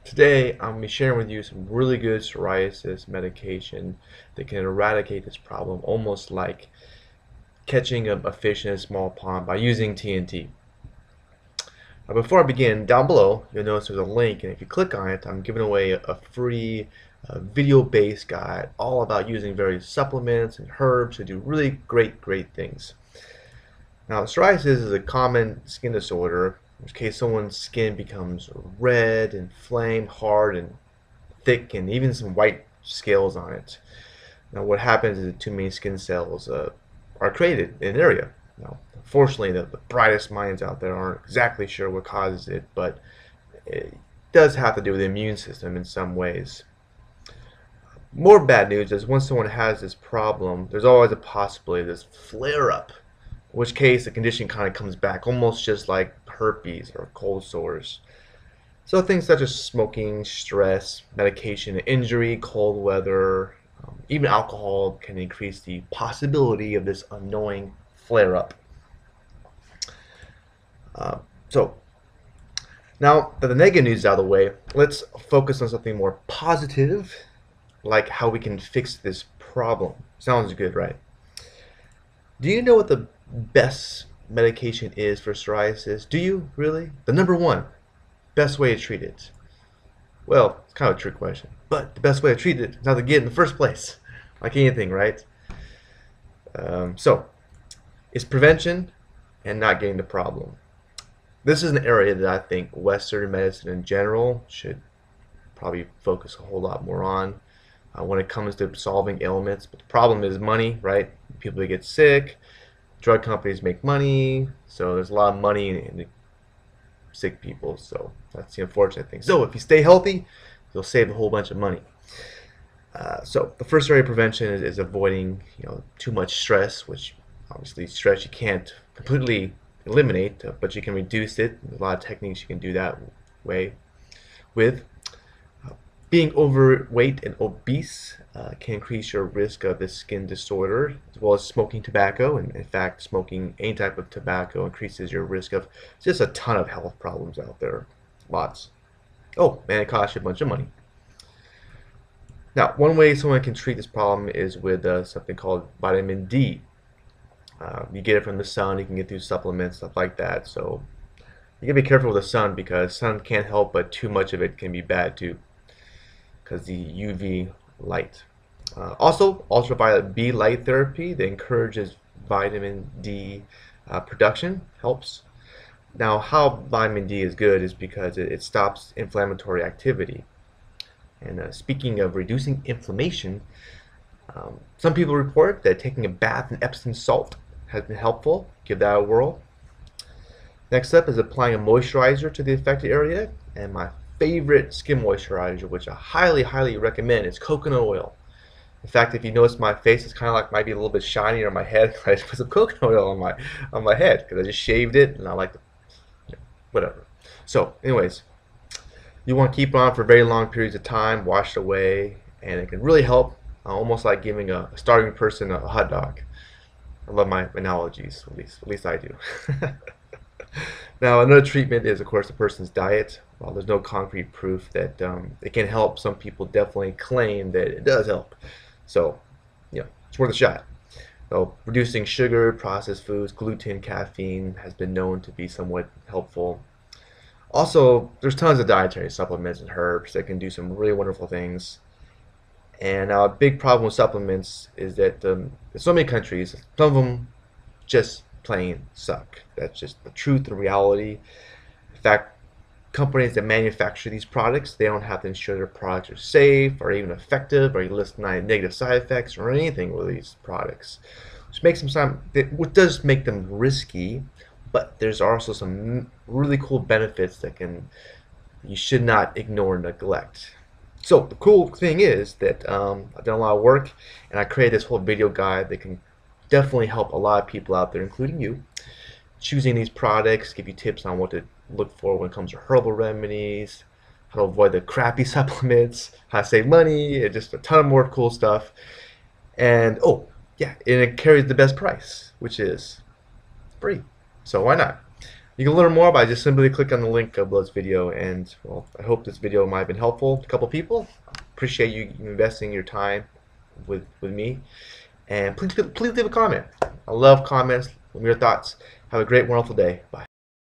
Today, I'm going to be sharing with you some really good psoriasis medication that can eradicate this problem, almost like catching a fish in a small pond by using TNT. Now, before I begin, down below, you'll notice there's a link, and if you click on it, I'm giving away a free video-based guide all about using various supplements and herbs to do really great things. Now, psoriasis is a common skin disorder in which case someone's skin becomes red, inflamed, hard, and thick, and even some white scales on it. Now, what happens is that too many skin cells are created in an area. Now, unfortunately, the brightest minds out there aren't exactly sure what causes it, but it does have to do with the immune system in some ways. More bad news is once someone has this problem, there's always a possibility of this flare-up, in which case the condition kind of comes back almost just like herpes or cold sores. So things such as smoking, stress, medication, injury, cold weather, even alcohol can increase the possibility of this annoying flare-up. So now that the negative news is out of the way, let's focus on something more positive, like how we can fix this problem. Sounds good, right? Do you know what the best medication is for psoriasis? Do you really? The number one best way to treat it? Well, it's kind of a trick question, but the best way to treat it is not to get it in the first place, like anything, right? So it's prevention and not getting the problem. This is an area that I think Western medicine in general should probably focus a whole lot more on when it comes to solving ailments. But the problem is money, right? People get sick, drug companies make money, so there's a lot of money in sick people, so that's the unfortunate thing. So if you stay healthy, you'll save a whole bunch of money. So the first area of prevention is avoiding too much stress, which obviously stress you can't completely eliminate, but you can reduce it. There's a lot of techniques you can do that way with. Being overweight and obese can increase your risk of this skin disorder, as well as smoking tobacco. And in fact, smoking any type of tobacco increases your risk of just a ton of health problems out there. Lots. Oh, and it costs you a bunch of money. Now, one way someone can treat this problem is with something called vitamin D. You get it from the sun, you can get through supplements, stuff like that. So you gotta be careful with the sun because sun can't help, but too much of it can be bad too, because the UV light. Also, ultraviolet B light therapy that encourages vitamin D production helps. Now, how vitamin D is good is because it stops inflammatory activity. And speaking of reducing inflammation, some people report that taking a bath in Epsom salt has been helpful. Give that a whirl. Next up is applying a moisturizer to the affected area, and my favorite skin moisturizer, which I highly recommend, is coconut oil. In fact, if you notice my face, it's kind of like might be a little bit shiny on my head. I just put some coconut oil on my head because I just shaved it, and I like to, whatever. So, anyways, you want to keep it on for very long periods of time, wash it away, and it can really help. Almost like giving a starving person a hot dog. I love my analogies, at least I do. Now, another treatment is, of course, the person's diet. While there's no concrete proof that it can help, some people definitely claim that it does help. So, it's worth a shot. So, reducing sugar, processed foods, gluten, caffeine has been known to be somewhat helpful. Also, there's tons of dietary supplements and herbs that can do some really wonderful things. And now a big problem with supplements is that in so many countries, some of them just plain suck. That's just the truth and reality. In fact, companies that manufacture these products, they don't have to ensure their products are safe or even effective or list negative side effects or anything with these products, which does make them risky. But there's also some really cool benefits that you should not ignore and neglect. So the cool thing is that I've done a lot of work, and I created this whole video guide that can definitely help a lot of people out there, including you, choosing these products, give you tips on what to look for when it comes to herbal remedies, how to avoid the crappy supplements, how to save money, and just a ton more cool stuff. And oh yeah, and it carries the best price, which is free. So why not? You can learn more by just simply click on the link below this video. And well, I hope this video might have been helpful to a couple people. Appreciate you investing your time with me. And please leave a comment. I love comments. Your thoughts. Have a great, wonderful day. Bye.